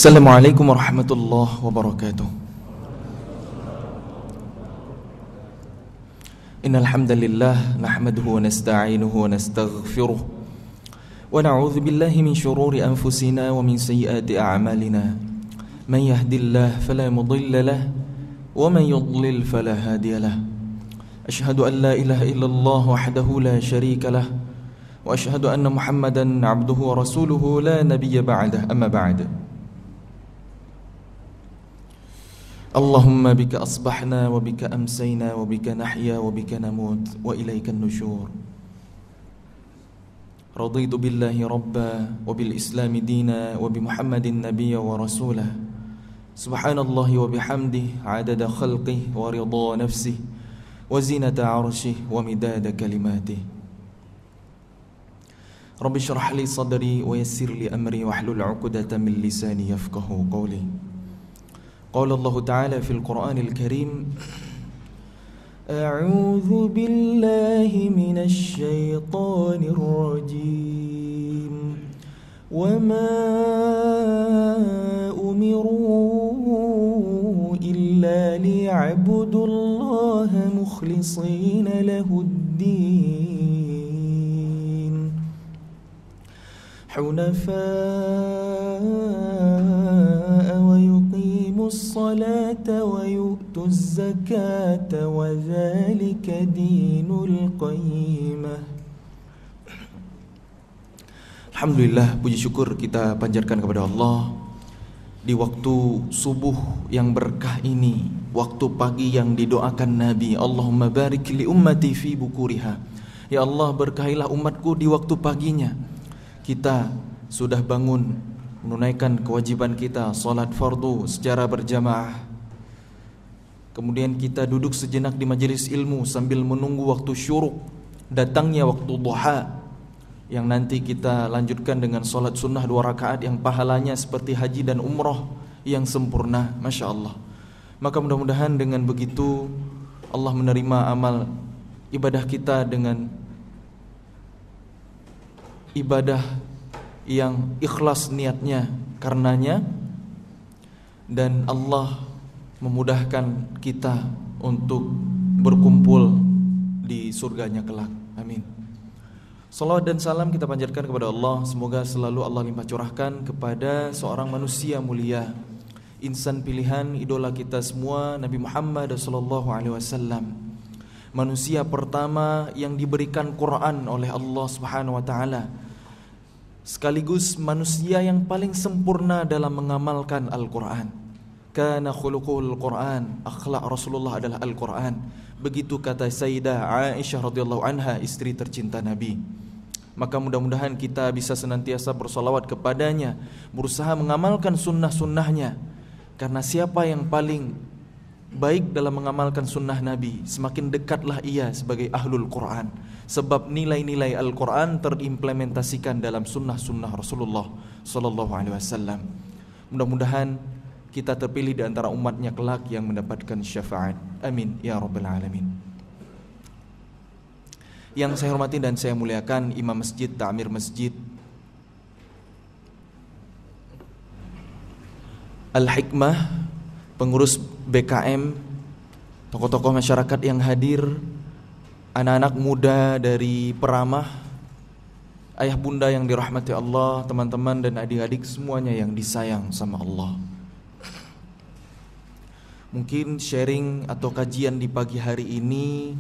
Assalamualaikum warahmatullahi wabarakatuh. Innal hamdalillah nahmaduhu wa nasta'inuhu wa nastaghfiruh wa na'udzu billahi min shururi anfusina wa min sayyiati a'malina. Man yahdihillahu fala mudilla lahu wa man yudlil fala hadiya lahu. Ashhadu an la ilaha illallah wahdahu la syarika lahu wa ashhadu anna Muhammadan 'abduhu wa rasuluhu la nabiyya ba'dahu. Amma ba'd. Allahumma bika asbahna wa bika amsayna wa bika nahya wa bika namut wa ilaika nusyur. Raditu billahi rabba wa bil islami dina wa bi Muhammadin nabiyya wa rasulah. Subhanallahi wa bihamdihi adada khalqihi wa ridha nafsihi wa zinata arshihi wa midada kalimatihi. Rabbi shrah li sadri wa yassir li amri wahlul 'uqdatam min lisani yafqahu qawli. قال الله تعالى في القرآن الكريم أعوذ بالله من الشيطان الرجيم وما أمروا إلا ليعبدوا الله مخلصين له الدين حنفاء ويقيموا الصلاة ويؤتوا الزكاة وذلك دين القيمة. Alhamdulillah, puji syukur kita panjatkan kepada Allah di waktu subuh yang berkah ini, waktu pagi yang didoakan Nabi. Allahumma barik li ummati fi bukuriha. Ya Allah, berkahilah umatku di waktu paginya. Kita sudah bangun menunaikan kewajiban kita, salat fardu secara berjamaah. Kemudian kita duduk sejenak di majelis ilmu sambil menunggu waktu syuruk, datangnya waktu duha, yang nanti kita lanjutkan dengan salat sunnah 2 rakaat yang pahalanya seperti haji dan umrah yang sempurna. Masya Allah. Maka mudah-mudahan dengan begitu Allah menerima amal ibadah kita dengan ibadah yang ikhlas niatnya karenanya, dan Allah memudahkan kita untuk berkumpul di surganya kelak. Amin. Salawat dan salam kita panjatkan kepada Allah. Semoga selalu Allah limpah curahkan kepada seorang manusia mulia, insan pilihan, idola kita semua, Nabi Muhammad SAW. Manusia pertama yang diberikan Quran oleh Allah Subhanahu wa taala, sekaligus manusia yang paling sempurna dalam mengamalkan Al-Quran. Kana khuluqul Quran, akhlak Rasulullah adalah Al-Quran. Begitu kata Sayyidah Aisyah radhiyallahu anha, istri tercinta Nabi. Maka mudah-mudahan kita bisa senantiasa bersolawat kepadanya, berusaha mengamalkan sunnah-sunnahnya. Karena siapa yang paling baik dalam mengamalkan sunnah Nabi, semakin dekatlah ia sebagai ahlul Quran. Sebab nilai-nilai Al-Quran terimplementasikan dalam sunnah-sunnah Rasulullah Sallallahu Alaihi Wasallam. Mudah-mudahan kita terpilih di antara umatnya kelak yang mendapatkan syafaat. Amin ya rabbal alamin. Yang saya hormati dan saya muliakan Imam Masjid, Ta'mir Masjid Al-Hikmah, pengurus BKM, tokoh-tokoh masyarakat yang hadir, anak-anak muda dari Peramah, ayah bunda yang dirahmati Allah, teman-teman dan adik-adik semuanya yang disayang sama Allah. Mungkin sharing atau kajian di pagi hari ini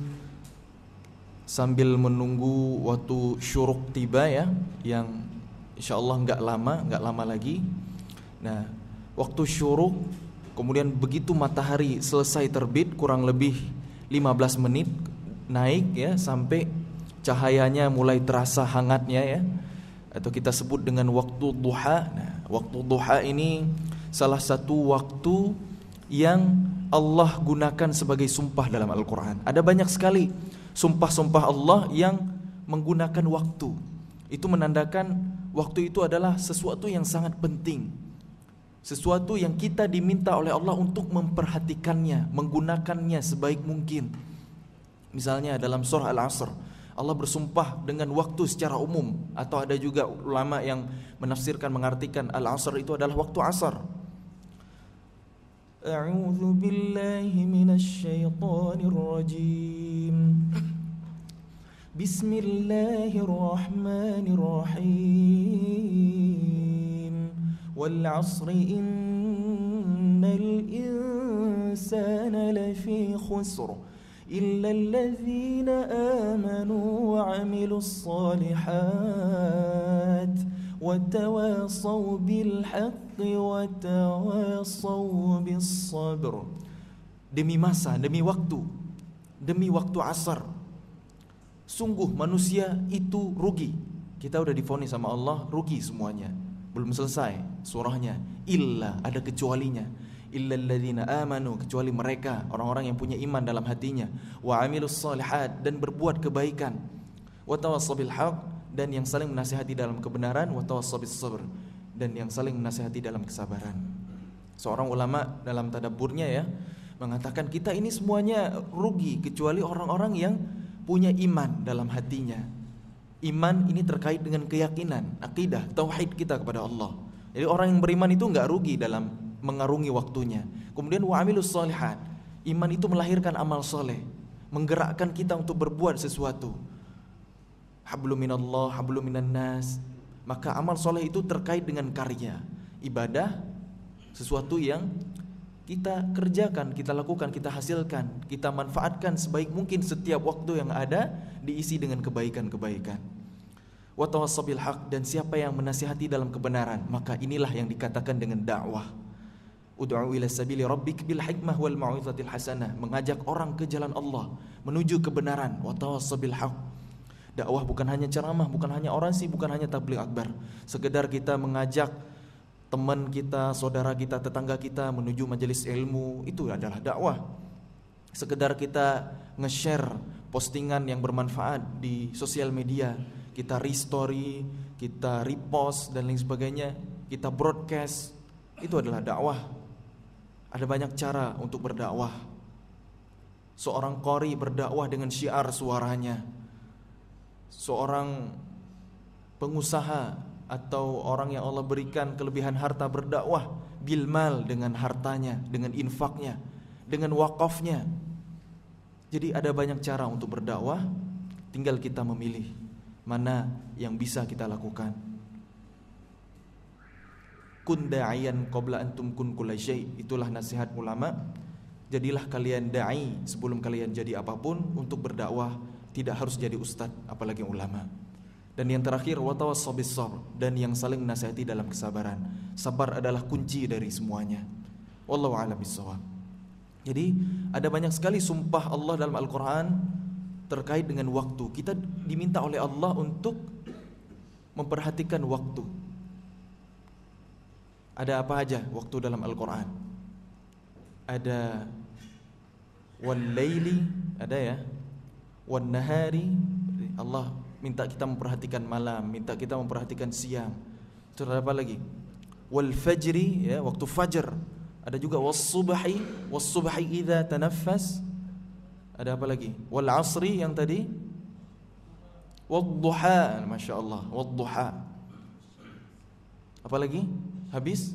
sambil menunggu waktu syuruk tiba ya, yang insyaallah nggak lama lagi. Nah, waktu syuruk, kemudian begitu matahari selesai terbit, kurang lebih 15 menit naik ya, sampai cahayanya mulai terasa hangatnya ya, atau kita sebut dengan waktu duha. Nah, waktu duha ini salah satu waktu yang Allah gunakan sebagai sumpah dalam Al-Quran. Ada banyak sekali sumpah-sumpah Allah yang menggunakan waktu. Itu menandakan waktu itu adalah sesuatu yang sangat penting, sesuatu yang kita diminta oleh Allah untuk memperhatikannya, menggunakannya sebaik mungkin. Misalnya dalam surah Al-Asr, Allah bersumpah dengan waktu secara umum, atau ada juga ulama yang menafsirkan, mengartikan Al-Asr itu adalah waktu asar. A'udzu billahi minasy syaithanir rajim. Bismillahirrahmanirrahim. Wal 'asri innal insana lafi khusr illa alladhina amanu wa 'amilus shalihat wa tawasaw bil haqqi wa tawasaw bis sabr. Demi masa, demi waktu asar, sungguh manusia itu rugi. Kita udah divonis sama Allah rugi semuanya. Belum selesai surahnya. Illa, ada kecualinya. Illal ladzina amanu, kecuali mereka, orang-orang yang punya iman dalam hatinya. Wa amilus shalihat, dan berbuat kebaikan. Wa tawassaw bil haqq, dan yang saling menasihati dalam kebenaran. Wa tawassaw bis sabr, dan yang saling menasihati dalam kesabaran. Seorang ulama dalam tadabburnya ya mengatakan kita ini semuanya rugi kecuali orang-orang yang punya iman dalam hatinya. Iman ini terkait dengan keyakinan, akidah, tauhid kita kepada Allah. Jadi orang yang beriman itu enggak rugi dalam mengarungi waktunya. Kemudian wa amilus shalihat, iman itu melahirkan amal soleh, menggerakkan kita untuk berbuat sesuatu. Hablum minallah, hablum minan nas. Maka amal soleh itu terkait dengan karya, ibadah, sesuatu yang kita kerjakan, kita lakukan, kita hasilkan, kita manfaatkan sebaik mungkin setiap waktu yang ada, diisi dengan kebaikan-kebaikan. Wa tawassaw bil haqq, dan siapa yang menasihati dalam kebenaran, maka inilah yang dikatakan dengan dakwah. Ud'u ila sabili rabbik bil hikmah wal mau'izatil hasanah, mengajak orang ke jalan Allah, menuju kebenaran. Wa tawassaw bil haqq. Dakwah bukan hanya ceramah, bukan hanya orasi, bukan hanya tabligh akbar. Sekedar kita mengajak teman kita, saudara kita, tetangga kita menuju majelis ilmu, itu adalah dakwah. Sekedar kita nge-share postingan yang bermanfaat di sosial media, kita restory, kita repost dan lain sebagainya, kita broadcast, itu adalah dakwah. Ada banyak cara untuk berdakwah. Seorang qori berdakwah dengan syiar suaranya. Seorang pengusaha atau orang yang Allah berikan kelebihan harta berdakwah bil mal, dengan hartanya, dengan infaknya, dengan wakafnya. Jadi ada banyak cara untuk berdakwah, tinggal kita memilih mana yang bisa kita lakukan. Kun da'iyan qabla antum kun kullai syai', itulah nasihat ulama. Jadilah kalian da'i sebelum kalian jadi apapun untuk berdakwah, tidak harus jadi ustadz apalagi ulama. Dan yang terakhir, wa tawassaw bis sabr, dan yang saling menasihati dalam kesabaran. Sabar adalah kunci dari semuanya. Wallahu a'lam bissawab. Jadi ada banyak sekali sumpah Allah dalam Al-Quran terkait dengan waktu. Kita diminta oleh Allah untuk memperhatikan waktu. Ada apa aja waktu dalam Al-Quran? Ada wal laili, ada ya, wan nahari. Allah minta kita memperhatikan malam, minta kita memperhatikan siang. Terus ada apa lagi? Wal fajri, ya, waktu fajar. Ada juga was subhi idza tanaffas. Ada apa lagi? Wal asri yang tadi. Wad duha, masyaallah, wad duha. Apa lagi? Habis?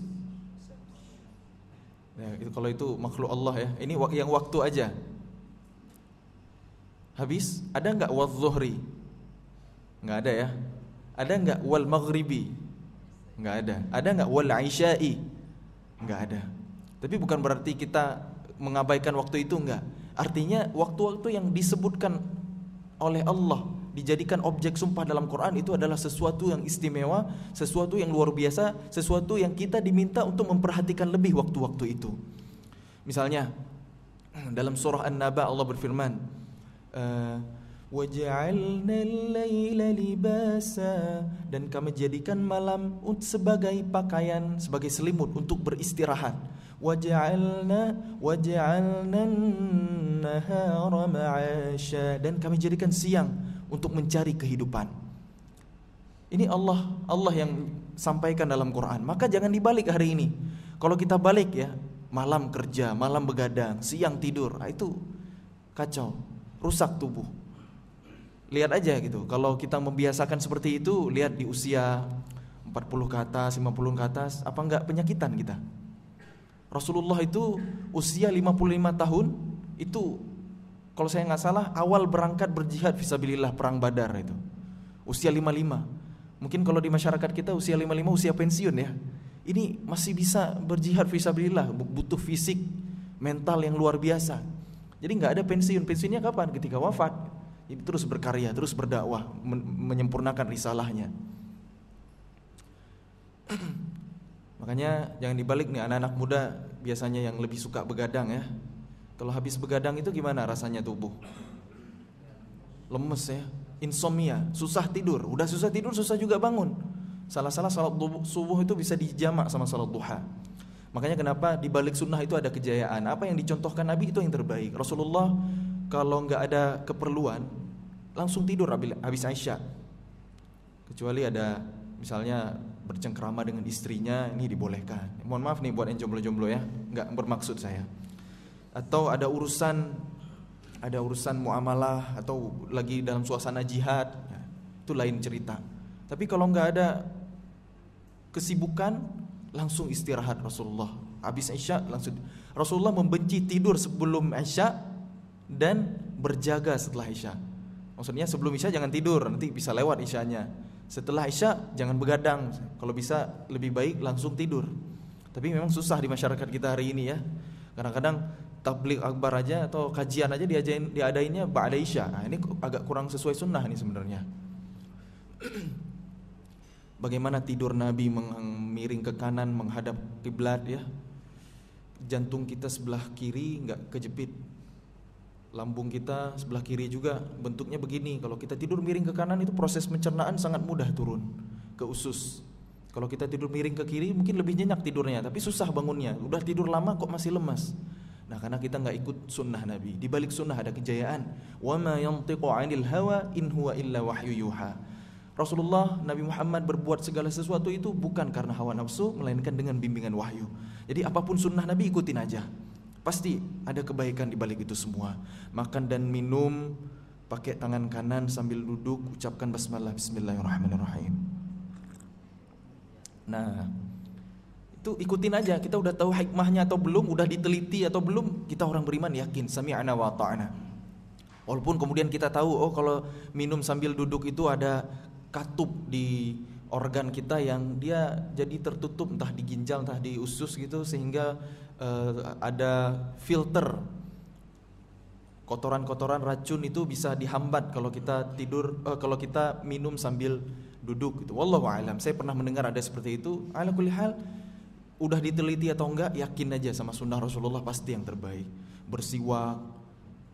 Ya, itu kalau itu makhluk Allah ya. Ini yang waktu aja. Habis? Ada enggak wal zuhri? Enggak ada ya. Ada enggak wal maghribi? Enggak ada. Ada enggak wal isya'i? Enggak ada. Tapi bukan berarti kita mengabaikan waktu itu, enggak. Artinya waktu-waktu yang disebutkan oleh Allah, dijadikan objek sumpah dalam Quran, itu adalah sesuatu yang istimewa, sesuatu yang luar biasa, sesuatu yang kita diminta untuk memperhatikan lebih waktu-waktu itu. Misalnya dalam surah An-Naba Allah berfirman, وَجَعَلْنَا اللَّيْلَ لِبَاسًا, dan kami jadikan malam sebagai pakaian, sebagai selimut untuk beristirahat. وَجَعَلْنَا النَّهَارَ مَعَاشًا, dan kami jadikan siang untuk mencari kehidupan. Ini Allah yang sampaikan dalam Quran. Maka jangan dibalik hari ini. Kalau kita balik ya, malam kerja, malam begadang, siang tidur, itu kacau, rusak tubuh. Lihat aja gitu. Kalau kita membiasakan seperti itu, lihat di usia 40 ke atas, 50 ke atas, apa enggak penyakitan kita? Rasulullah itu usia 55 tahun, itu kalau saya nggak salah awal berangkat berjihad fisabilillah perang Badar itu. Usia 55. Mungkin kalau di masyarakat kita usia 55 usia pensiun ya. Ini masih bisa berjihad fisabilillah, butuh fisik, mental yang luar biasa. Jadi nggak ada pensiun. Pensiunnya kapan? Ketika wafat. Jadi terus berkarya, terus berdakwah, menyempurnakan risalahnya. Makanya jangan dibalik nih, anak-anak muda biasanya yang lebih suka begadang ya. Kalau habis begadang itu gimana rasanya tubuh? Lemes ya, insomnia, susah tidur. Udah susah tidur, susah juga bangun. Salah-salah salat subuh itu bisa dijamak sama salat duha. Makanya kenapa di balik sunnah itu ada kejayaan. Apa yang dicontohkan Nabi itu yang terbaik. Rasulullah kalau nggak ada keperluan langsung tidur habis Aisyah. Kecuali ada misalnya bercengkrama dengan istrinya, ini dibolehkan. Mohon maaf nih buat yang jomblo-jomblo ya, nggak bermaksud saya. Atau ada urusan muamalah atau lagi dalam suasana jihad, itu lain cerita. Tapi kalau nggak ada kesibukan, langsung istirahat Rasulullah. Habis Isya langsung. Rasulullah membenci tidur sebelum Isya dan berjaga setelah Isya. Maksudnya sebelum Isya jangan tidur, nanti bisa lewat Isyanya. Setelah Isya jangan begadang. Kalau bisa lebih baik langsung tidur. Tapi memang susah di masyarakat kita hari ini ya. Kadang-kadang tabligh akbar aja atau kajian aja diadainnya ba'da Isya. Nah, ini agak kurang sesuai sunnah nih sebenarnya. Bagaimana tidur Nabi miring ke kanan menghadap kiblat ya. Jantung kita sebelah kiri enggak kejepit. Lambung kita sebelah kiri juga bentuknya begini. Kalau kita tidur miring ke kanan itu proses pencernaan sangat mudah turun ke usus. Kalau kita tidur miring ke kiri mungkin lebih nyenyak tidurnya, tapi susah bangunnya. Udah tidur lama kok masih lemas. Nah, karena kita enggak ikut sunnah Nabi. Di balik sunnah ada kejayaan. Wa ma yantiqu 'anil hawa in huwa illa wahyu yuha. Rasulullah Nabi Muhammad berbuat segala sesuatu itu bukan karena hawa nafsu, melainkan dengan bimbingan wahyu. Jadi apapun sunnah Nabi ikutin aja. Pasti ada kebaikan di balik itu semua. Makan dan minum pakai tangan kanan sambil duduk, ucapkan basmalah, bismillahirrahmanirrahim. Nah, itu ikutin aja. Kita udah tahu hikmahnya atau belum, udah diteliti atau belum, kita orang beriman yakin sami'na wa ta'na. Walaupun kemudian kita tahu kalau minum sambil duduk itu ada katup di organ kita yang dia jadi tertutup entah di ginjal entah di usus gitu, sehingga ada filter kotoran-kotoran racun itu bisa dihambat kalau kita tidur, kalau kita minum sambil duduk gitu. Wallahu a'lam. Saya pernah mendengar ada seperti itu. Ala kulli hal, udah diteliti atau enggak, yakin aja sama sunnah Rasulullah pasti yang terbaik. Bersiwak.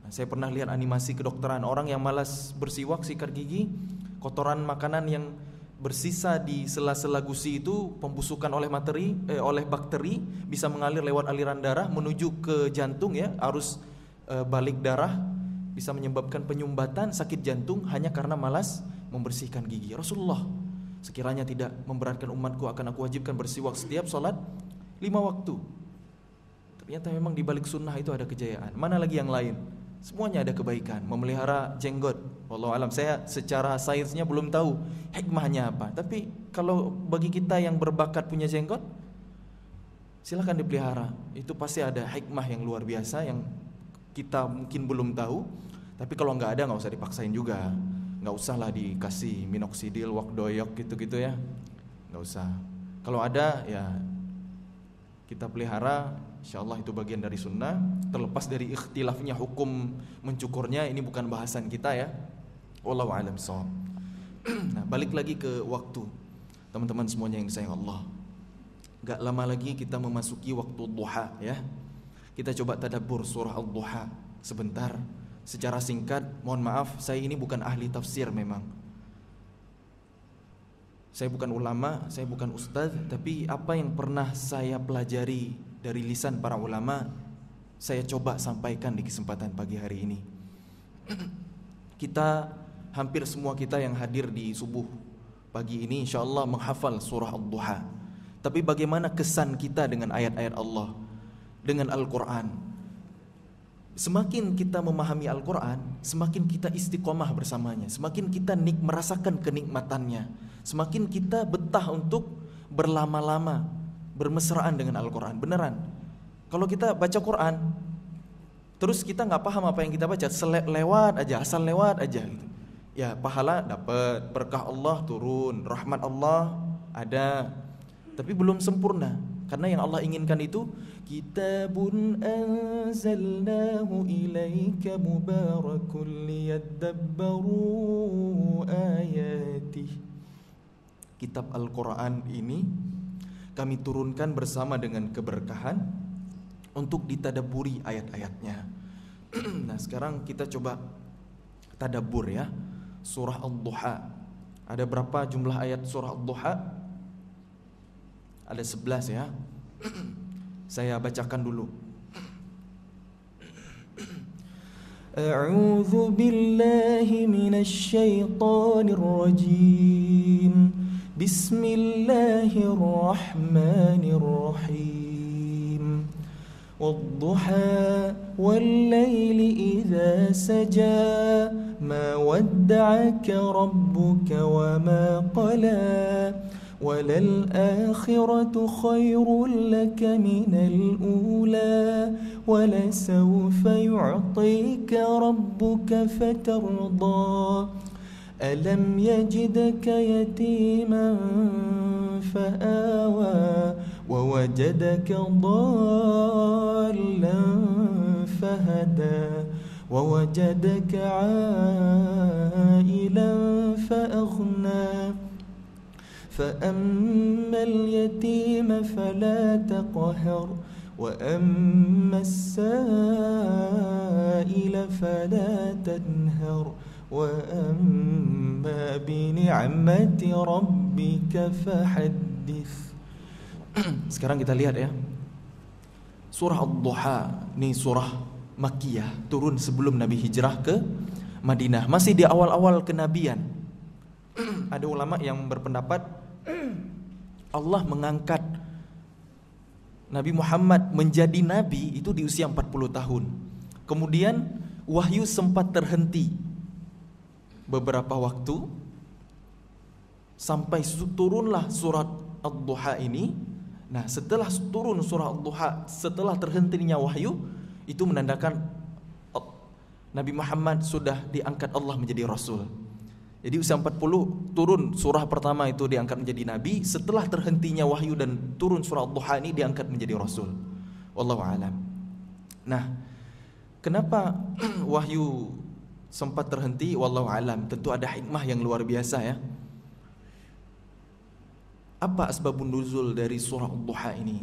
Nah, saya pernah lihat animasi kedokteran, orang yang malas bersiwak, sikat gigi, kotoran makanan yang bersisa di sela-sela gusi itu pembusukan oleh bakteri bisa mengalir lewat aliran darah menuju ke jantung ya, arus balik darah bisa menyebabkan penyumbatan, sakit jantung hanya karena malas membersihkan gigi. Rasulullah, sekiranya tidak memberatkan umatku akan aku wajibkan bersiwak setiap sholat 5 waktu. Ternyata memang di balik sunnah itu ada kejayaan. Mana lagi yang lain? Semuanya ada kebaikan. Memelihara jenggot, wallahu alam, saya secara sainsnya belum tahu hikmahnya apa. Tapi kalau bagi kita yang berbakat punya jenggot, silakan dipelihara. Itu pasti ada hikmah yang luar biasa yang kita mungkin belum tahu. Tapi kalau nggak ada nggak usah dipaksain juga. Nggak usah lah dikasih minoxidil, wakdoyok gitu-gitu ya. Nggak usah. Kalau ada ya kita pelihara. InsyaAllah itu bagian dari sunnah. Terlepas dari ikhtilafnya hukum mencukurnya, ini bukan bahasan kita ya. Wallahu a'lam bishawab. Nah, balik lagi ke waktu. Teman-teman semuanya yang disayang Allah, gak lama lagi kita memasuki waktu duha ya. Kita coba tadabbur surah Al-Duha sebentar. Secara singkat, mohon maaf, saya ini bukan ahli tafsir memang. Saya bukan ulama, saya bukan ustaz, tapi apa yang pernah saya pelajari dari lisan para ulama, saya coba sampaikan di kesempatan pagi hari ini. Kita, hampir semua kita yang hadir di subuh pagi ini insyaallah menghafal surah Al-Duha. Tapi bagaimana kesan kita dengan ayat-ayat Allah, dengan Al-Quran? Semakin kita memahami Al-Quran, semakin kita istiqomah bersamanya, semakin kita merasakan kenikmatannya, semakin kita betah untuk berlama-lama bermesraan dengan Al-Quran. Beneran, Kalau kita baca Quran, terus kita nggak paham apa yang kita baca, lewat aja, asal lewat aja gitu. Ya pahala dapat, berkah Allah turun, rahmat Allah ada, tapi belum sempurna. Karena yang Allah inginkan itu kitabun anzalnahu ilaika mubarakun liyadabbaru ayatih. Kitab Al-Quran ini kami turunkan bersama dengan keberkahan untuk ditadaburi ayat-ayatnya. Nah sekarang kita coba tadabbur ya. Surah Ad-Duha. Ada berapa jumlah ayat surah Ad-Duha? Ada 11 ya. Saya bacakan dulu. A'udzu billahi minasy syaithanir rajim. Bismillahirrahmanirrahim. Wad-duha wal-laili idza saja ma wadda'aka rabbuka wa ma qala walal akhiratu khairul laka minal ula walasawfa yu'tika rabbuka fatarda alam yajidka yatiman fa'awa wa wajadaka dhallan fahada wa wajadaka 'ailan fa'aghna فأما اليتيم فلا تقهر وأما السائل فلا تنهر وأما بنعمة ربك فحدث. Sekarang kita lihat ya. Surah Ad-Duha ini surah Makkiyah, turun sebelum Nabi hijrah ke Madinah, masih di awal-awal kenabian. Ada ulama yang berpendapat Allah mengangkat Nabi Muhammad menjadi nabi itu di usia 40 tahun. Kemudian wahyu sempat terhenti beberapa waktu sampai turunlah surat Ad-Duha ini. Nah, setelah turun surah Ad-Duha, setelah terhentinya wahyu, itu menandakan Nabi Muhammad sudah diangkat Allah menjadi rasul. Jadi usia 40 turun surah pertama itu diangkat menjadi nabi, setelah terhentinya wahyu dan turun surah Ad-Duha ini diangkat menjadi rasul. Wallahu a'lam. Nah, kenapa wahyu sempat terhenti? Wallahu a'lam. Tentu ada hikmah yang luar biasa ya. Apa asbabun nuzul dari surah Ad-Duha ini?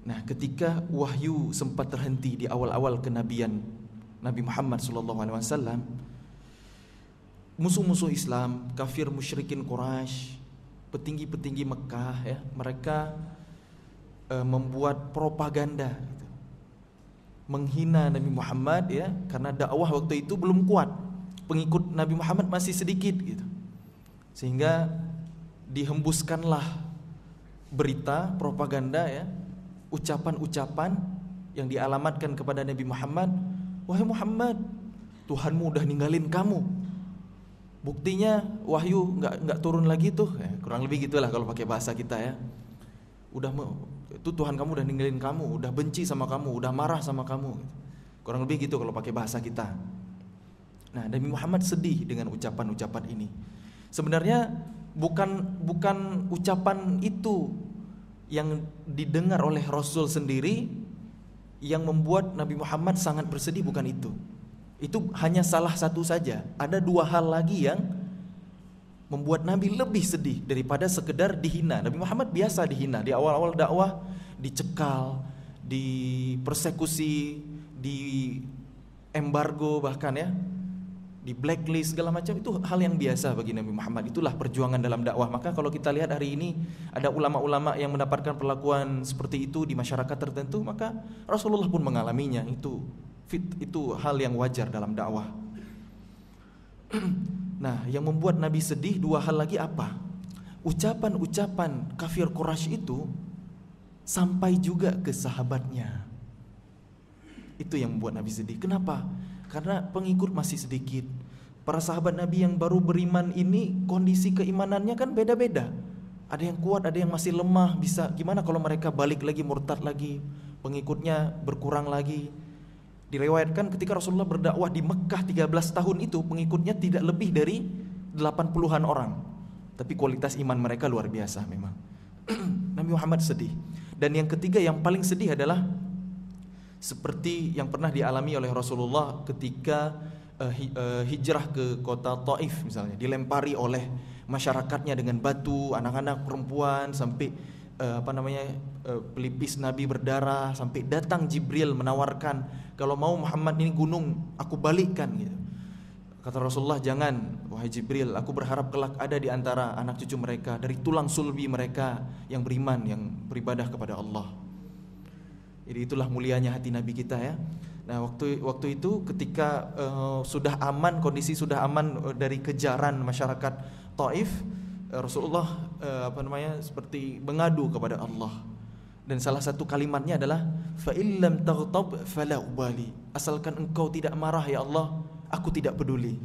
Nah, ketika wahyu sempat terhenti di awal-awal kenabian Nabi Muhammad SAW, musuh-musuh Islam, kafir musyrikin Quraisy, petinggi-petinggi Mekah ya, mereka membuat propaganda gitu, menghina Nabi Muhammad ya, karena dakwah waktu itu belum kuat, pengikut Nabi Muhammad masih sedikit gitu. Sehingga dihembuskanlah berita propaganda ya, ucapan-ucapan yang dialamatkan kepada Nabi Muhammad, wahai Muhammad, Tuhanmu udah ninggalin kamu. Buktinya wahyu nggak turun lagi tuh, kurang lebih gitulah kalau pakai bahasa kita ya. Itu Tuhan kamu udah ninggalin kamu, udah benci sama kamu, udah marah sama kamu. Kurang lebih gitu kalau pakai bahasa kita. Nah, Nabi Muhammad sedih dengan ucapan-ucapan ini. Sebenarnya bukan ucapan itu yang didengar oleh Rasul sendiri yang membuat Nabi Muhammad sangat bersedih, bukan itu. Itu hanya salah satu saja. Ada dua hal lagi yang membuat Nabi lebih sedih daripada sekedar dihina. Nabi Muhammad biasa dihina di awal-awal dakwah, dicekal, dipersekusi, di embargo bahkan ya, di blacklist segala macam. Itu hal yang biasa bagi Nabi Muhammad. Itulah perjuangan dalam dakwah. Maka kalau kita lihat hari ini ada ulama-ulama yang mendapatkan perlakuan seperti itu di masyarakat tertentu, maka Rasulullah pun mengalaminya. Itu hal yang wajar dalam dakwah. Nah, yang membuat Nabi sedih dua hal lagi apa? Ucapan-ucapan kafir Quraisy itu sampai juga ke sahabatnya. Itu yang membuat Nabi sedih. Kenapa? Karena pengikut masih sedikit. Para sahabat Nabi yang baru beriman ini kondisi keimanannya kan beda-beda. Ada yang kuat, ada yang masih lemah. Bisa gimana kalau mereka balik lagi, murtad lagi, pengikutnya berkurang lagi. Diriwayatkan ketika Rasulullah berdakwah di Mekah 13 tahun itu, pengikutnya tidak lebih dari 80-an orang. Tapi kualitas iman mereka luar biasa memang. Nabi Muhammad sedih. Dan yang ketiga yang paling sedih adalah seperti yang pernah dialami oleh Rasulullah ketika hijrah ke kota Taif misalnya, dilempari oleh masyarakatnya dengan batu, anak-anak, perempuan, sampai pelipis Nabi berdarah, sampai datang Jibril menawarkan, kalau mau Muhammad ini gunung aku balikkan gitu. Kata Rasulullah, jangan wahai Jibril, aku berharap kelak ada di antara anak cucu mereka dari tulang sulbi mereka yang beriman, yang beribadah kepada Allah. Jadi itulah mulianya hati Nabi kita ya. Nah waktu itu ketika sudah aman, kondisi sudah aman dari kejaran masyarakat Taif, Rasulullah seperti mengadu kepada Allah. Dan salah satu kalimatnya adalah fa illam taghtab fala ubali. Asalkan engkau tidak marah ya Allah, aku tidak peduli.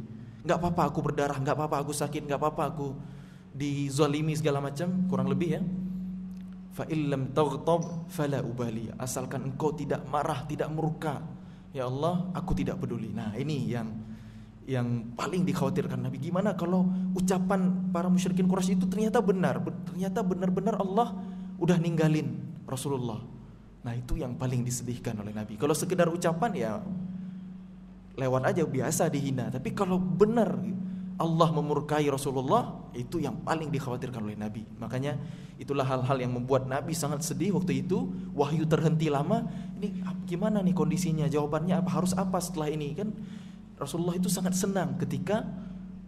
Enggak apa-apa aku berdarah, enggak apa-apa aku sakit, enggak apa-apa aku dizalimi segala macam, kurang lebih ya. Fa illam taghtab fala ubali. Asalkan engkau tidak marah, tidak murka, ya Allah, aku tidak peduli. Nah, ini yang paling dikhawatirkan Nabi. Gimana kalau ucapan para musyrikin Quraisy itu ternyata benar, ternyata benar-benar Allah udah ninggalin Rasulullah. Nah, itu yang paling disedihkan oleh Nabi. Kalau sekedar ucapan ya lewat aja, biasa dihina. Tapi kalau benar Allah memurkai Rasulullah, itu yang paling dikhawatirkan oleh Nabi. Makanya itulah hal-hal yang membuat Nabi sangat sedih waktu itu. Wahyu terhenti lama. Ini gimana nih kondisinya? Jawabannya apa? Harus apa setelah ini? Kan Rasulullah itu sangat senang ketika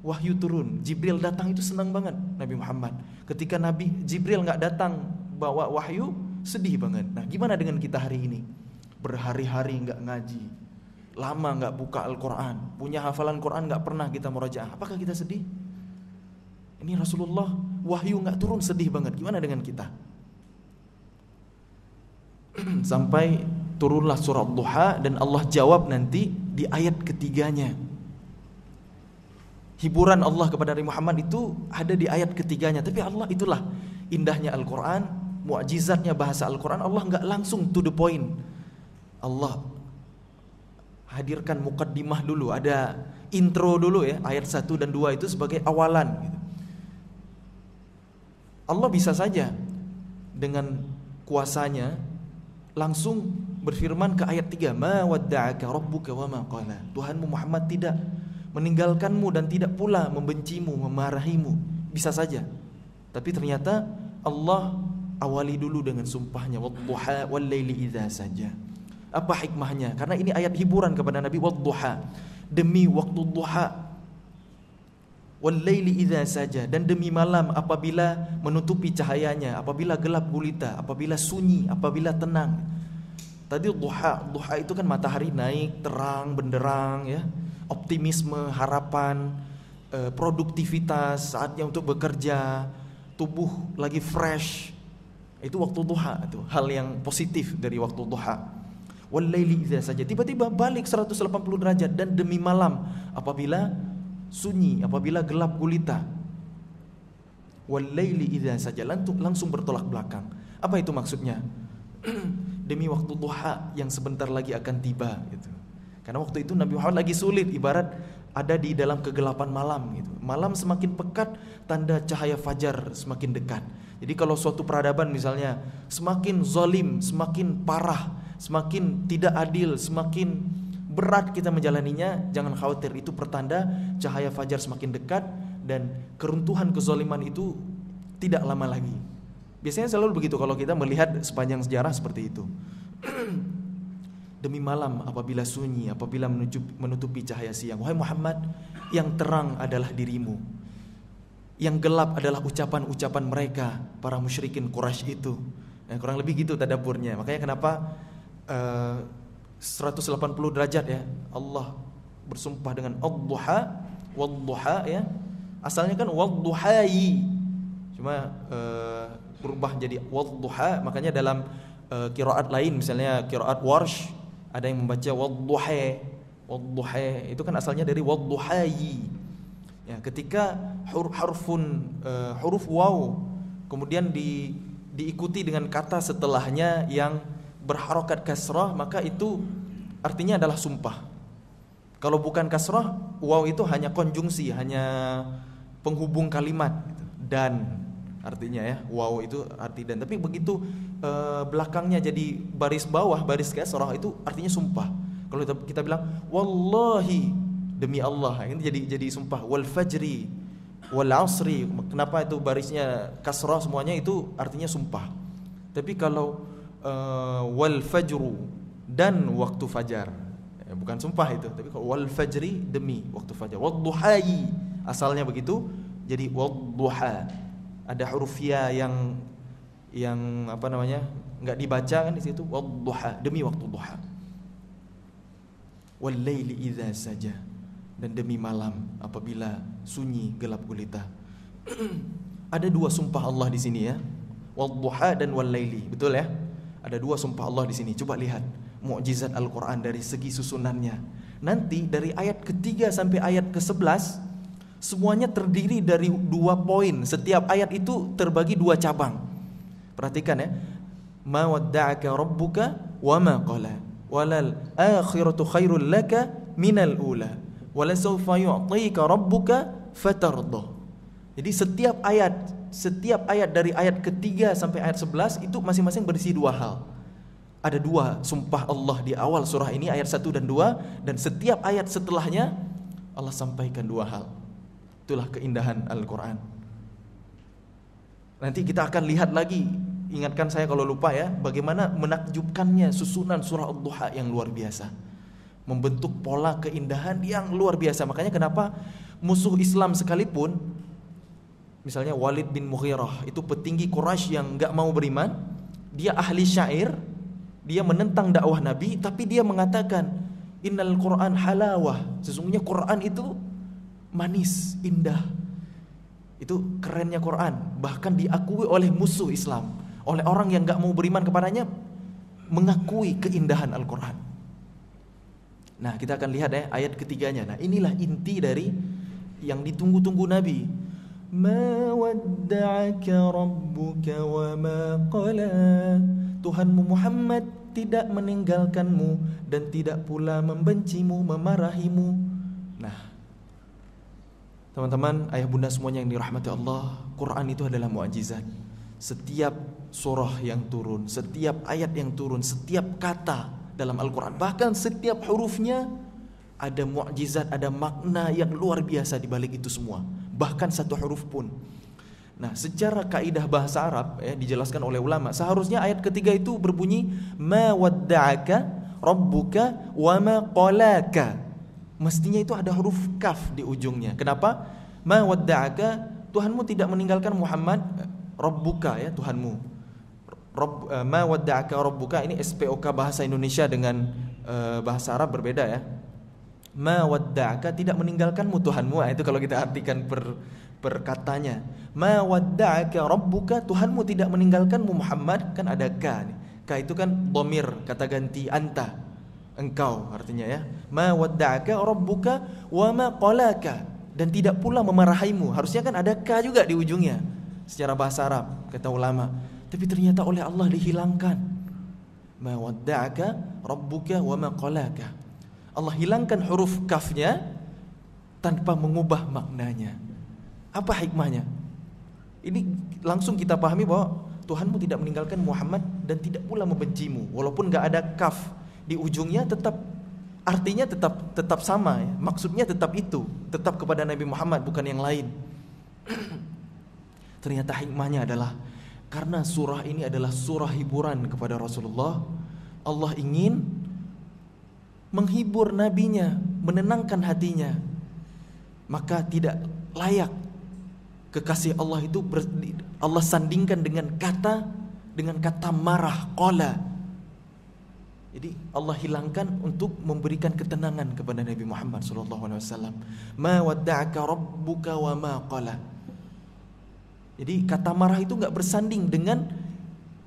wahyu turun. Jibril datang itu senang banget Nabi Muhammad. Ketika Jibril gak datang bawa wahyu, sedih banget. Nah, gimana dengan kita hari ini? Berhari-hari gak ngaji, lama gak buka Al-Quran, punya hafalan Quran gak pernah kita murajaah. Apakah kita sedih? Ini Rasulullah wahyu gak turun, sedih banget. Gimana dengan kita? Sampai turunlah surah Duha dan Allah jawab nanti di ayat ketiganya. Hiburan Allah kepada Nabi Muhammad itu ada di ayat ketiganya. Tapi Allah, itulah indahnya Al-Quran, mu'jizatnya bahasa Al-Quran. Allah gak langsung to the point. Allah hadirkan mukaddimah dulu, ada intro dulu ya, ayat 1 dan 2 itu sebagai awalan gitu. Allah bisa saja dengan kuasanya langsung berfirman ke ayat 3, ma wadda'aka rabbuka wa ma qala. Tuhanmu Muhammad tidak meninggalkanmu dan tidak pula membencimu, memarahimu. Bisa saja. Tapi ternyata Allah awali dulu dengan sumpahnya, wadduha wal laili idza saja. Apa hikmahnya? Karena ini ayat hiburan kepada Nabi. Wadduha, demi waktu duha, wal laili idza saja, dan demi malam apabila menutupi cahayanya, apabila gelap gulita, apabila sunyi, apabila tenang. Tadi duha itu kan matahari naik, terang, benderang ya, optimisme, harapan, produktivitas, saatnya untuk bekerja, tubuh lagi fresh. Itu waktu duha, itu hal yang positif dari waktu duha. Wal laili idza saja, tiba-tiba balik 180 derajat, dan demi malam apabila sunyi, apabila gelap gulita. Wal laili idza saja, langsung bertolak belakang. Apa itu maksudnya? Demi waktu duha yang sebentar lagi akan tiba gitu. Karena waktu itu Nabi Muhammad lagi sulit, ibarat ada di dalam kegelapan malam gitu. Malam semakin pekat, tanda cahaya fajar semakin dekat. Jadi kalau suatu peradaban misalnya semakin zalim, semakin parah, semakin tidak adil, semakin berat kita menjalaninya, jangan khawatir, itu pertanda cahaya fajar semakin dekat dan keruntuhan kezaliman itu tidak lama lagi. Biasanya selalu begitu kalau kita melihat sepanjang sejarah seperti itu. Demi malam apabila sunyi, apabila menutupi cahaya siang. Wahai Muhammad, yang terang adalah dirimu, yang gelap adalah ucapan-ucapan mereka, para musyrikin Quraisy itu. Nah, kurang lebih gitu tadaburnya. Makanya kenapa 180 derajat ya, Allah bersumpah dengan ad-duha, wad-duha ya. Asalnya kan wad-duhai, cuma berubah jadi wad-duha. Makanya dalam qiraat lain, misalnya qiraat Warsh, ada yang membaca wad-duha. Wad-duha itu kan asalnya dari wad-duhai. Ya, ketika huruf waw kemudian diikuti dengan kata setelahnya yang berharokat kasrah, maka itu artinya adalah sumpah. Kalau bukan kasrah, waw itu hanya konjungsi, hanya penghubung kalimat gitu. Dan artinya ya, waw itu arti dan. Tapi begitu belakangnya jadi baris bawah, baris kasrah, itu artinya sumpah. Kalau kita bilang wallahi, demi Allah, ini jadi sumpah. Wal fajri wal asri, kenapa itu barisnya kasrah semuanya, itu artinya sumpah. Tapi kalau wal fajru, dan waktu fajar, bukan sumpah itu, tapi kalau wal fajri, demi waktu fajar. Wadduhai, asalnya begitu, jadi wadduha. Ada huruf ya yang apa namanya, enggak dibaca kan di situ, wadduha, demi waktu duha. Wal laili idza saja, dan demi malam apabila sunyi gelap gulita. Ada dua sumpah Allah di sini ya, wadduha dan wal laili, betul ya? Ada dua sumpah Allah di sini. Coba lihat mukjizat Al-Qur'an dari segi susunannya. Nanti dari ayat ketiga sampai ayat ke-11 semuanya terdiri dari 2 poin. Setiap ayat itu terbagi 2 cabang. Perhatikan ya. Ma wadda'aka rabbuka wa ma qala. Walal akhiratu khairul laka minal ula. Wala sawfa yu'tika rabbuka fatardah. Jadi setiap ayat dari ayat ketiga sampai ayat 11 itu masing-masing berisi 2 hal. Ada 2 sumpah Allah di awal surah ini, ayat 1 dan 2, dan setiap ayat setelahnya Allah sampaikan 2 hal. Itulah keindahan Al-Quran. Nanti kita akan lihat lagi, ingatkan saya kalau lupa ya, bagaimana menakjubkannya susunan surah Ad-Duha yang luar biasa, membentuk pola keindahan yang luar biasa. Makanya kenapa musuh Islam sekalipun, misalnya Walid bin Mughirah, itu petinggi Quraisy yang gak mau beriman, dia ahli syair, dia menentang dakwah Nabi, tapi dia mengatakan innal Quran halawah, sesungguhnya Quran itu manis, indah. Itu kerennya Quran. Bahkan diakui oleh musuh Islam, oleh orang yang gak mau beriman kepadanya, mengakui keindahan Al-Quran. Nah, kita akan lihat ya ayat ketiganya. Nah, inilah inti dari yang ditunggu-tunggu Nabi. Ma wadda'aka rabbuka wa ma qala. Tuhanmu Muhammad tidak meninggalkanmu dan tidak pula membencimu, memarahimu. Nah, teman-teman, ayah bunda semuanya yang dirahmati Allah, Quran itu adalah mukjizat. Setiap surah yang turun, setiap ayat yang turun, setiap kata dalam Al-Quran, bahkan setiap hurufnya ada mukjizat, ada makna yang luar biasa di balik itu semua. Bahkan satu huruf pun. Nah, secara kaidah bahasa Arab ya, dijelaskan oleh ulama, seharusnya ayat ketiga itu berbunyi ma wadda'aka rabbuka wa ma qalaka. Mestinya itu ada huruf kaf di ujungnya. Kenapa? Ma wadda'aka, Tuhanmu tidak meninggalkan Muhammad. Rabbuka ya, Tuhanmu. Ma wadda'aka rabbuka, ini SPOK bahasa Indonesia dengan bahasa Arab berbeda ya. Ma wadda'aka, tidak meninggalkanmu Tuhanmu. Nah, itu kalau kita artikan per katanya. Ma wadda'aka rabbuka, Tuhanmu tidak meninggalkanmu Muhammad, kan ada ka nih. Ka itu kan dhamir, kata ganti anta, engkau artinya ya. Ma wadda'aka rabbuka wa ma qalaka, dan tidak pula memarahimu. Harusnya kan ada ka juga di ujungnya secara bahasa Arab kata ulama. Tapi ternyata oleh Allah dihilangkan. Ma wadda'aka rabbuka wa ma qalaka. Allah hilangkan huruf kafnya tanpa mengubah maknanya. Apa hikmahnya? Ini langsung kita pahami bahwa Tuhanmu tidak meninggalkan Muhammad dan tidak pula membencimu. Walaupun gak ada kaf di ujungnya, tetap artinya tetap sama ya. Maksudnya tetap itu, tetap kepada Nabi Muhammad, bukan yang lain. Ternyata hikmahnya adalah karena surah ini adalah surah hiburan kepada Rasulullah. Allah ingin menghibur nabinya, menenangkan hatinya. Maka tidak layak kekasih Allah itu Allah sandingkan dengan kata marah, qala. Jadi Allah hilangkan untuk memberikan ketenangan kepada Nabi Muhammad SAW. Ma wadda'aka rabbuka wa ma qala. Jadi kata marah itu enggak bersanding dengan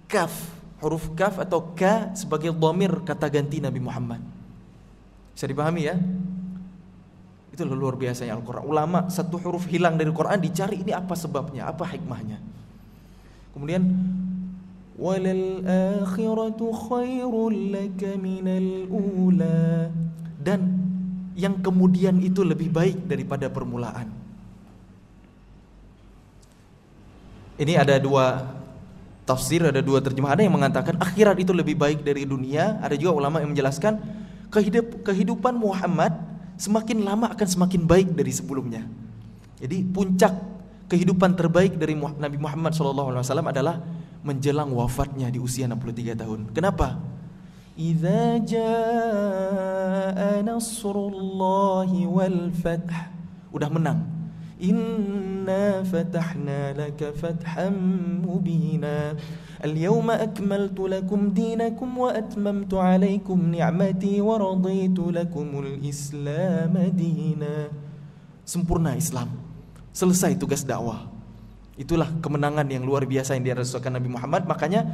kaf, huruf kaf atau ka sebagai dhamir kata ganti Nabi Muhammad. Bisa dipahami ya? Itu luar biasanya Al-Quran. Ulama satu huruf hilang dari Quran dicari, ini apa sebabnya, apa hikmahnya. Kemudian walal akhiratu khairul laka minal ula. Dan yang kemudian itu lebih baik daripada permulaan. Ini ada dua tafsir, ada dua terjemah. Ada yang mengatakan akhirat itu lebih baik dari dunia. Ada juga ulama yang menjelaskan kehidupan Muhammad semakin lama akan semakin baik dari sebelumnya. Jadi puncak kehidupan terbaik dari Nabi Muhammad SAW adalah menjelang wafatnya di usia 63 tahun. Kenapa? Idza jaa nasrullahi wal fath. Udah menang. Inna fatahna laka fathan mubina. Al-yawma akmaltu lakum dinakum wa atmamtu alaykum ni'mati wa raditu lakumul Islam dina. Sempurna Islam. Selesai tugas dakwah. Itulah kemenangan yang luar biasa yang dirasakan Nabi Muhammad. Makanya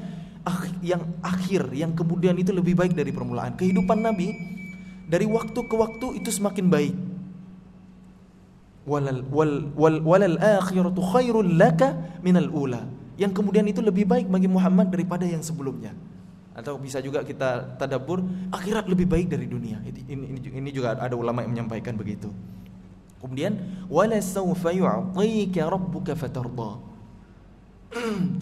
yang akhir, yang kemudian itu lebih baik dari permulaan. Kehidupan Nabi dari waktu ke waktu itu semakin baik. Walal akhiratu khairul laka minal ula. Yang kemudian itu lebih baik bagi Muhammad daripada yang sebelumnya. Atau bisa juga kita tadabbur, akhirat lebih baik dari dunia. Ini juga ada ulama yang menyampaikan begitu. Kemudian wala sawfa yu'tika rabbuka fatarda.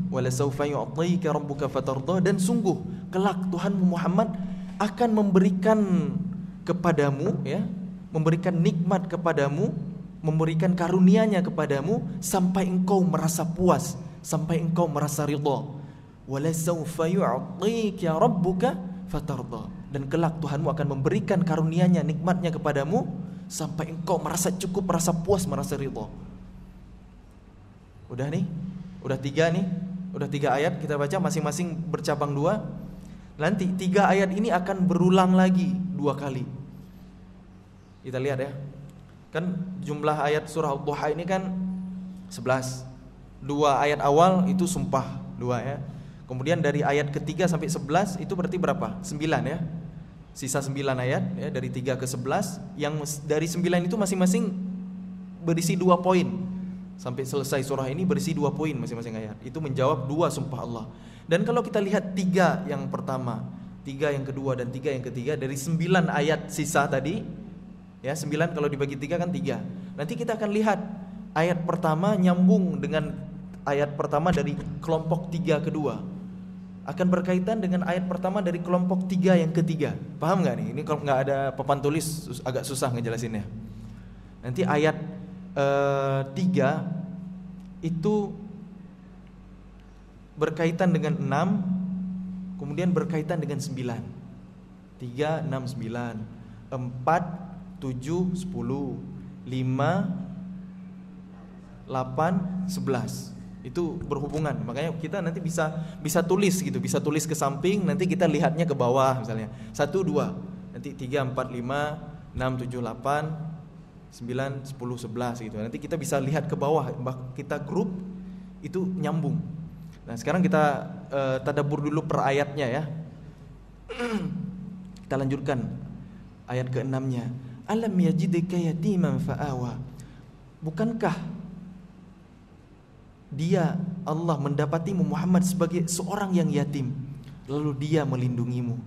Wala sawfa yu'tika rabbuka fatarda. Dan sungguh kelak Tuhanmu Muhammad akan memberikan kepadamu, ya, memberikan nikmat kepadamu, memberikan karunia-Nya kepadamu sampai engkau merasa puas, sampai engkau merasa ridha. Wala sawfa yu'tika rabbuka fatarda. Dan kelak Tuhanmu akan memberikan karunia-Nya, nikmatnya kepadamu sampai engkau merasa cukup, merasa puas, merasa ridha. Udah nih, udah 3 nih, udah 3 ayat kita baca masing-masing bercabang 2. Nanti 3 ayat ini akan berulang lagi 2 kali. Kita lihat ya. Kan jumlah ayat surah Ad-Duha ini kan 11. 2 ayat awal itu sumpah 2 ya. Kemudian dari ayat ketiga sampai 11 itu berarti berapa? 9 ya. Sisa 9 ayat ya, dari 3 ke 11. Yang dari 9 itu masing-masing berisi 2 poin. Sampai selesai surah ini berisi 2 poin masing-masing ayat. Itu menjawab 2 sumpah Allah. Dan kalau kita lihat 3 yang pertama, 3 yang kedua dan 3 yang ketiga, dari 9 ayat sisa tadi ya, 9 kalau dibagi 3 kan 3. Nanti kita akan lihat ayat pertama nyambung dengan ayat pertama dari kelompok 3 kedua, akan berkaitan dengan ayat pertama dari kelompok 3 yang ketiga. Paham gak nih? Ini kalau gak ada papan tulis agak susah ngejelasinnya. Nanti ayat 3 itu berkaitan dengan 6, kemudian berkaitan dengan 9. 3, 6, 9, 4, 7, 10, 5, 8, 11. Itu berhubungan. Makanya kita nanti bisa tulis gitu, bisa tulis ke samping, nanti kita lihatnya ke bawah misalnya. 1, 2, nanti 3, 4, 5, 6, 7, 8, 9, 10, 11 gitu. Nanti kita bisa lihat ke bawah, kita grup itu nyambung. Nah, sekarang kita tadabbur dulu per ayatnya ya. Kita lanjutkan ayat ke-6-nya. Alam yajidka yatiman fa'awa. Bukankah dia, Allah, mendapatimu Muhammad sebagai seorang yang yatim, lalu dia melindungimu.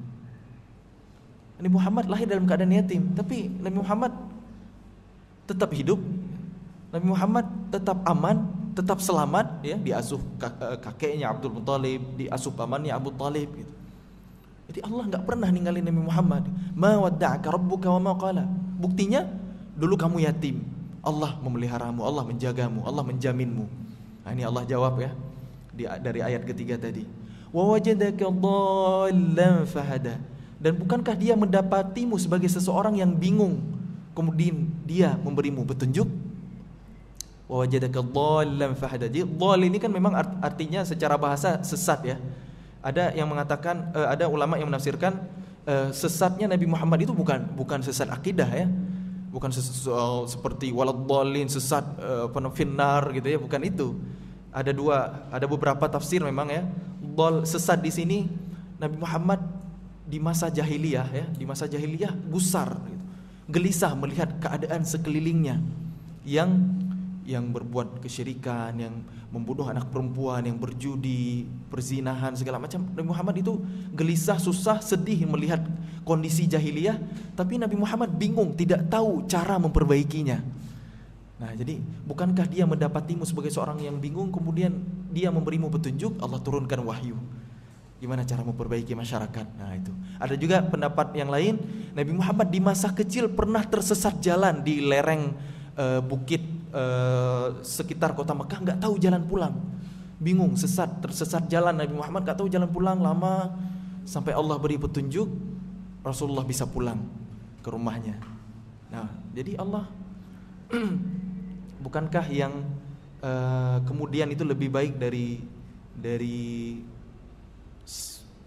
Nabi Muhammad lahir dalam keadaan yatim, tapi Nabi Muhammad tetap hidup. Nabi Muhammad tetap aman, tetap selamat ya, diasuh kakeknya Abdul Muthalib, diasuh pamannya Abu Talib gitu. Jadi Allah enggak pernah ninggalin Nabi Muhammad. Ma wadda'aka rabbuka wa ma qala. Buktinya dulu kamu yatim, Allah memeliharamu, Allah menjagamu, Allah menjaminmu. Nah, ini Allah jawab ya dari ayat ketiga tadi. Wa wajadaka dhallan fahada. Dan bukankah dia mendapatimu sebagai seseorang yang bingung, kemudian dia memberimu petunjuk? Wa wajadaka dhallan fahada. Jadi dhal ini kan memang artinya secara bahasa sesat ya. Ada yang mengatakan, ada ulama yang menafsirkan sesatnya Nabi Muhammad itu bukan sesat akidah ya. Bukan seperti waladhdallin, sesat finnar gitu ya, bukan itu. Ada beberapa tafsir memang ya. Dhal, sesat di sini Nabi Muhammad di masa jahiliyah ya, di masa jahiliyah gusar gitu. Gelisah melihat keadaan sekelilingnya yang yang berbuat kesyirikan, yang membunuh anak perempuan, yang berjudi, perzinahan, segala macam. Nabi Muhammad itu gelisah, susah, sedih melihat kondisi jahiliyah, tapi Nabi Muhammad bingung, tidak tahu cara memperbaikinya. Nah, jadi bukankah dia mendapatimu sebagai seorang yang bingung, kemudian dia memberimu petunjuk, Allah turunkan wahyu. Gimana cara memperbaiki masyarakat? Nah, itu. Ada juga pendapat yang lain, Nabi Muhammad di masa kecil pernah tersesat jalan di lereng bukit sekitar kota Mekah, nggak tahu jalan pulang, bingung, tersesat jalan. Nabi Muhammad nggak tahu jalan pulang, lama sampai Allah beri petunjuk, Rasulullah bisa pulang ke rumahnya. Nah, jadi Allah bukankah yang kemudian itu lebih baik dari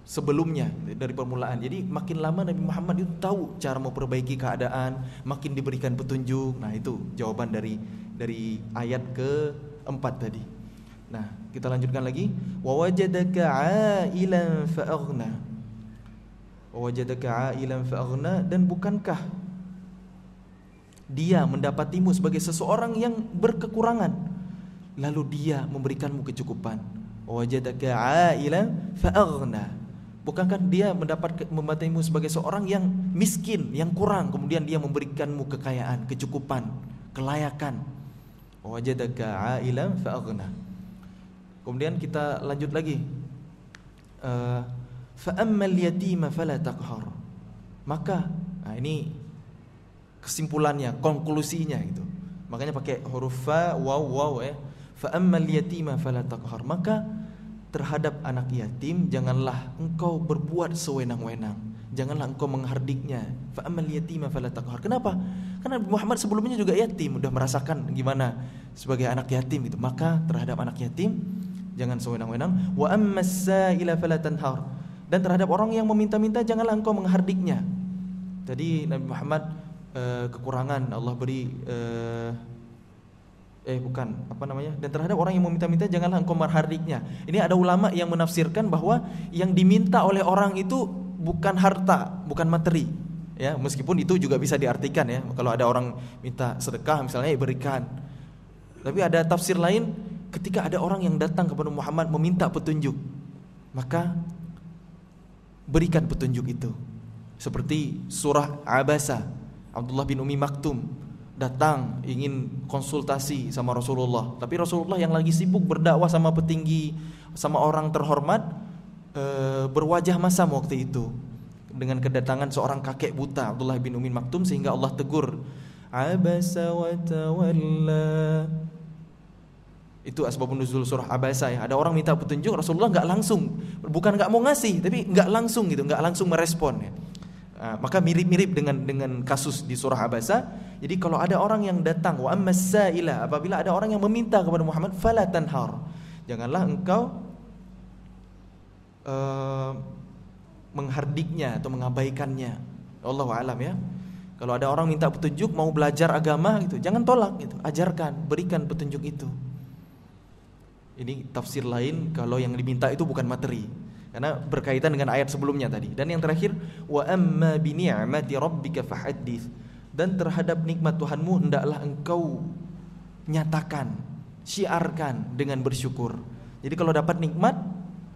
sebelumnya, dari permulaan. Jadi makin lama Nabi Muhammad itu tahu cara memperbaiki keadaan, makin diberikan petunjuk. Nah, itu jawaban dari ayat keempat tadi. Nah, kita lanjutkan lagi. Wa wajadaka 'ailan fa'aghna. Wa wajadaka 'ailan fa'aghna, dan bukankah dia mendapatimu sebagai seseorang yang berkekurangan, lalu dia memberikanmu kecukupan. Wa wajadaka 'ailan fa'aghna. Bukankah dia mendapatimu sebagai seorang yang miskin, yang kurang, kemudian dia memberikanmu kekayaan, kecukupan, kelayakan. Wajadaka 'ailan fa'aghna. Kemudian kita lanjut lagi. Fa ammal yatima fala taqhar. Maka, nah ini kesimpulannya, konklusinya itu. Makanya pakai huruf fa, waw ya. Fa ammal yatima fala taqhar. Maka terhadap anak yatim janganlah engkau berbuat sewenang-wenang, janganlah engkau menghardiknya. Fa ammal yatima fala taqhar. Kenapa? Karena Nabi Muhammad sebelumnya juga yatim, udah merasakan gimana sebagai anak yatim itu. Maka terhadap anak yatim jangan sewenang-wenang. Wa ammas sa'ila fala tanhar. Dan terhadap orang yang meminta-minta janganlah engkau menghardiknya. Tadi Nabi Muhammad kekurangan, Allah beri dan terhadap orang yang meminta-minta janganlah engkau menghardiknya. Ini ada ulama yang menafsirkan bahwa yang diminta oleh orang itu bukan harta, bukan materi, ya, meskipun itu juga bisa diartikan, ya, kalau ada orang minta sedekah misalnya, ya berikan. Tapi ada tafsir lain, ketika ada orang yang datang kepada Muhammad meminta petunjuk, maka berikan petunjuk itu. Seperti surah Abasa, Abdullah bin Umi Maktum datang ingin konsultasi sama Rasulullah, tapi Rasulullah yang lagi sibuk berdakwah sama petinggi, sama orang terhormat, berwajah masam waktu itu dengan kedatangan seorang kakek buta, Abdullah bin Umi Maktum, sehingga Allah tegur, Abasa wa tawalla. Itu asbabun nuzul surah Abasa, ya. Ada orang minta petunjuk, Rasulullah nggak langsung, bukan nggak mau ngasih, tapi nggak langsung gitu, nggak langsung merespon, ya. Maka mirip-mirip dengan kasus di surah Abasa. Jadi kalau ada orang yang datang, wa ammas sa'ila, apabila ada orang yang meminta kepada Muhammad, fala tanhar, janganlah engkau menghardiknya atau mengabaikannya. Allahu a'lam, ya. Kalau ada orang minta petunjuk, mau belajar agama gitu, jangan tolak gitu, ajarkan, berikan petunjuk itu. Ini tafsir lain kalau yang diminta itu bukan materi, karena berkaitan dengan ayat sebelumnya tadi. Dan yang terakhir, wa amma bi ni'mati rabbika fahaddits. Dan terhadap nikmat Tuhanmu hendaklah engkau nyatakan, syiarkan dengan bersyukur. Jadi kalau dapat nikmat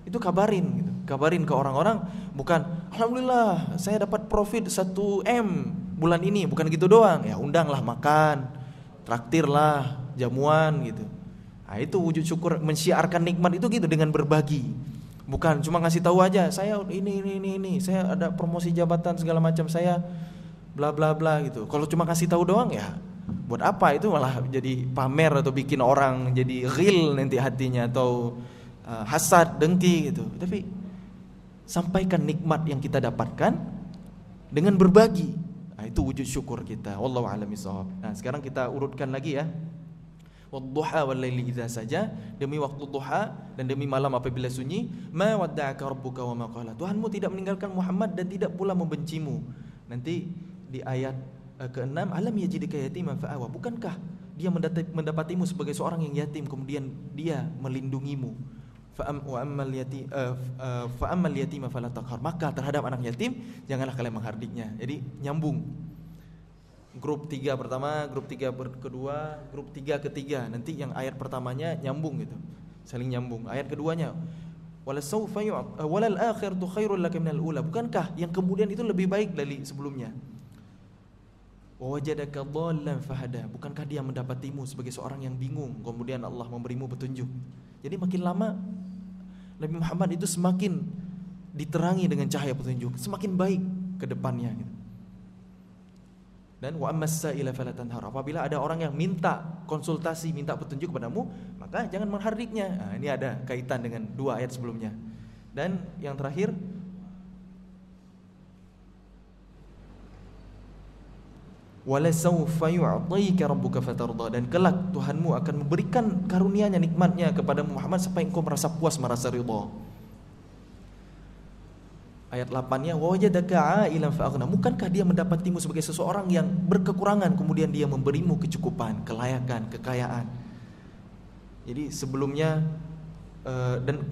itu kabarin gitu. Kabarin ke orang-orang, bukan alhamdulillah saya dapat profit 1M bulan ini, bukan gitu doang. Ya undanglah makan, traktirlah jamuan gitu. Nah, itu wujud syukur, mensyiarkan nikmat itu gitu, dengan berbagi. Bukan cuma ngasih tahu aja, saya ini, saya ada promosi jabatan segala macam, saya bla bla bla gitu. Kalau cuma kasih tahu doang, ya buat apa? Itu malah jadi pamer atau bikin orang jadi ghil nanti hatinya, atau hasad, dengki gitu. Tapi sampaikan nikmat yang kita dapatkan dengan berbagi. Nah, itu wujud syukur kita. Wallahu a'lam bishawab. Nah, sekarang kita urutkan lagi, ya. Wadduha wal laili idza saja, demi waktu duha dan demi malam apabila sunyi. Ma wadda'aka rabbuka wa ma qala. Tuhanmu tidak meninggalkan Muhammad dan tidak pula membencimu. Nanti di ayat ke-6, alam yajidika yatiman fa'awa. Bukankah dia mendapatimu sebagai seorang yang yatim, kemudian dia melindungimu. Fa ammal yatima fala taqhar. Maka terhadap anak yatim janganlah kalian menghardiknya. Jadi nyambung. grup 3 pertama, grup 3 kedua, grup 3 ketiga. Nanti yang ayat pertamanya nyambung gitu, saling nyambung. Ayat keduanya walal akhiratu khairul laka minal ula. Bukankah yang kemudian itu lebih baik dari sebelumnya? Wa wajadaka dhallan fahada. Bukankah dia mendapatimu sebagai seorang yang bingung, kemudian Allah memberimu petunjuk. Jadi makin lama Nabi Muhammad itu semakin diterangi dengan cahaya petunjuk, semakin baik ke depannya gitu. Dan wa ammas sa'ila fala tanhar. Apabila ada orang yang minta konsultasi, minta petunjuk kepadamu, maka jangan menghardiknya. Nah, ini ada kaitan dengan 2 ayat sebelumnya. Dan yang terakhir, wala sawfa yu'tika rabbuka fatarda. Dan kelak Tuhanmu akan memberikan karunia-Nya, nikmatnya kepada Muhammad sampai engkau merasa puas, merasa ridha. Ayat 8-nya wajadaka ailan fa'aghna. Bukankah dia mendapatimu sebagai seseorang yang berkekurangan, kemudian dia memberimu kecukupan, kelayakan, kekayaan. Jadi sebelumnya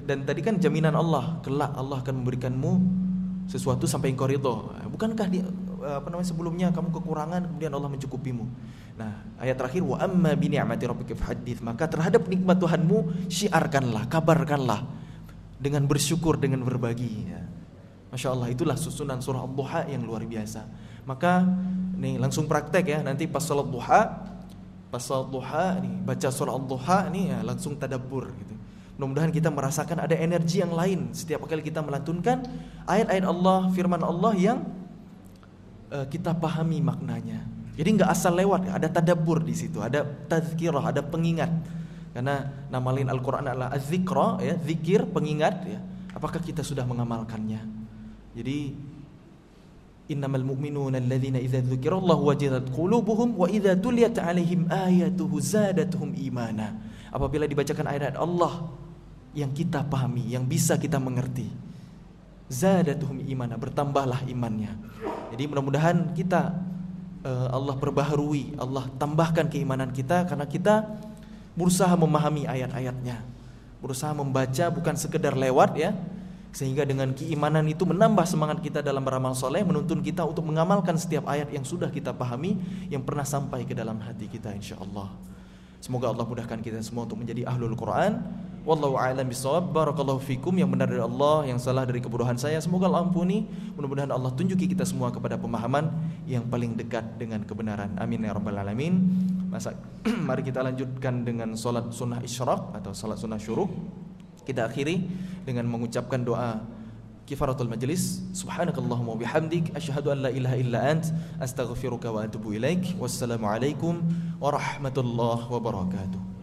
dan tadi kan jaminan Allah, kelak Allah akan memberikanmu sesuatu sampai engkau ridha. Bukankah dia sebelumnya kamu kekurangan, kemudian Allah mencukupimu. Nah, ayat terakhir wa amma bi ni'mati rabbika fahaddits. Maka terhadap nikmat Tuhanmu syiarkanlah, kabarkanlah dengan bersyukur, dengan berbagi ya. Masya Allah, itulah susunan surah Ad-Duha yang luar biasa. Maka nih langsung praktek ya, nanti pas salat duha nih baca surah Ad-Duha nih ya, langsung tadabbur gitu. Mudah-mudahan kita merasakan ada energi yang lain setiap kali kita melantunkan ayat-ayat Allah, firman Allah yang kita pahami maknanya. Jadi nggak asal lewat, ada tadabbur di situ, ada tazkirah, ada pengingat. Karena nama lain Al-Qur'an adalah az-zikra ya, zikir, pengingat ya. Apakah kita sudah mengamalkannya? Jadi innamal mu'minuna alladzina idza dzukirallahu wajilat qulubuhum wa idza tuliyat 'alaihim ayatuhu zadatuhum imana. Apabila dibacakan ayat-ayat Allah yang kita pahami, yang bisa kita mengerti, zadatuhum imana, bertambahlah imannya. Jadi mudah-mudahan kita Allah perbaharui, Allah tambahkan keimanan kita karena kita berusaha memahami ayat-ayatnya, berusaha membaca bukan sekedar lewat ya. Sehingga dengan keimanan itu menambah semangat kita dalam beramal soleh, menuntun kita untuk mengamalkan setiap ayat yang sudah kita pahami, yang pernah sampai ke dalam hati kita insyaallah. Semoga Allah mudahkan kita semua untuk menjadi ahlul Quran. Wallahu a'lam bishawab. Barakallahu fikum. Yang benar dari Allah, yang salah dari kebodohan saya, semoga Allah ampuni. Mudah-mudahan Allah tunjuki kita semua kepada pemahaman yang paling dekat dengan kebenaran. Amin ya rabbal alamin. Mari kita lanjutkan dengan salat sunnah isyraq atau salat sunnah syuruk. Kita akhiri dengan mengucapkan doa kifaratul majlis. Subhanakallahumma wa bihamdik asyhadu an la ilaha illa ant astaghfiruka wa atubu ilaik. Wassalamu alaikum warahmatullahi wabarakatuh.